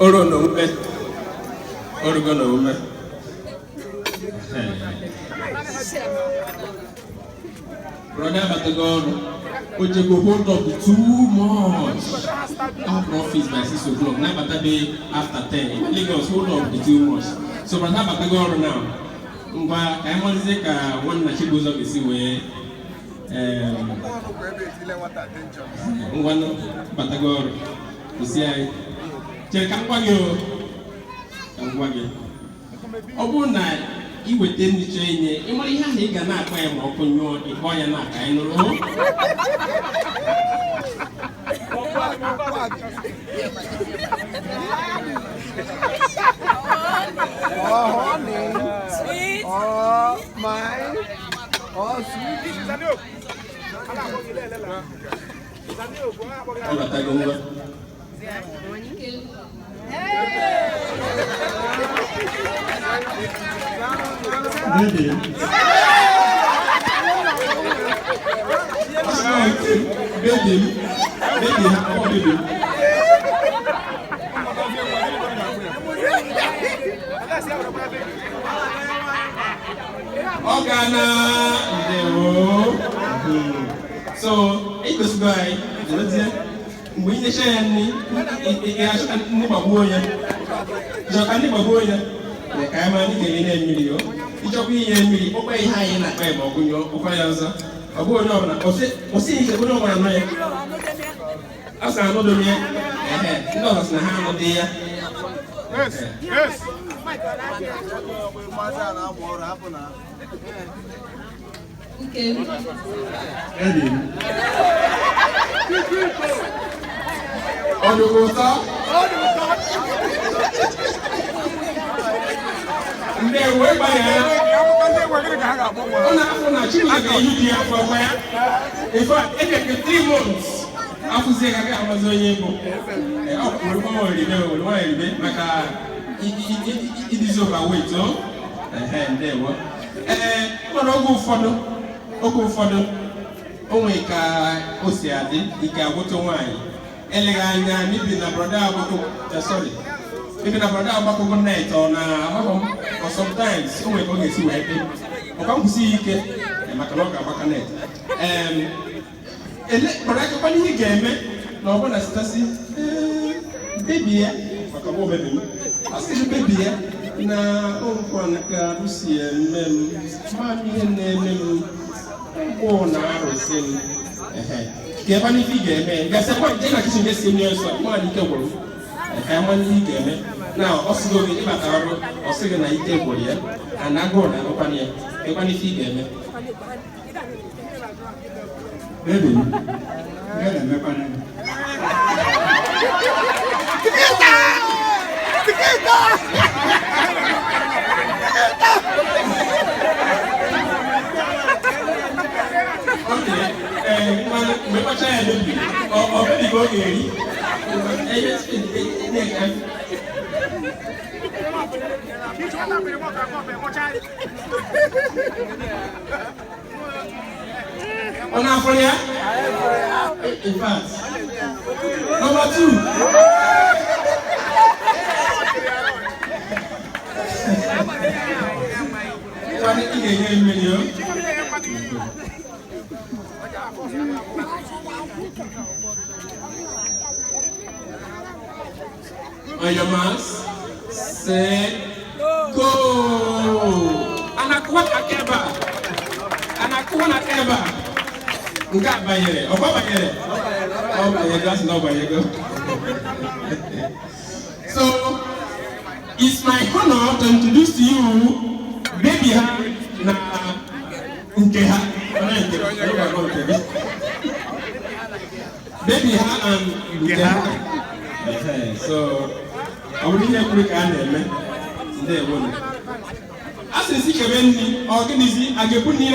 Oro no ume. Orugo no ume. Brother Batagoro, would you go hold up too much? Out of office by 6 o'clock. Now Batabe after 10. In Lagos, hold up too much. So Brother Batagoro now. I'm going to say one that she goes up to see where one Batagoro. You see, I tell Kampagyo. Obuna, you would tell me, Jane, you might have a gana claim open your Ikoyana. I know. Oh, honey. Sweet. Oh, my. Oh, sweet. This is a new. Baby. Organa. So, it was by we share any Nibaboya. Jacanibaboya. The Kamani in a million. It will be a million. Obey high in a time of your Okayaza. A boy or see the good one. As I know the year, no, that's the hand of the year. Yes, yes. Okay. Eddie. On the water. They were by in fact, if 3 months, after saying I was on your book, it is overweight, so and there were. But I'll go for the only car, Osiadi, the Gaboto wine. Elegania, maybe the brother, sorry. Maybe the brother Bako night or sometimes, only going to see where I come to see you get a Macaloca Bacanet. But I can game, no one has Tassie, baby, baby. I see the baby. Na one Lucy and Mammy and na Rosin. Give any figure, there's a point that you can see near one table. And one figure. Now, also go with Mataro or second night table here, and I go and open here. Give any figure. Baby, get a weapon. On a for ya? In fact, number 2. On your marks, set, go! Anakuwa Keba. Nga bayere. Oba bayere. Oh, that's not bayere. So, it's my honor to introduce to you Baby Ha na Nkeha. Baby Ha and Nkeha. So, I will need a quick answer. There, one. As I see Kevin, organizing, I get put in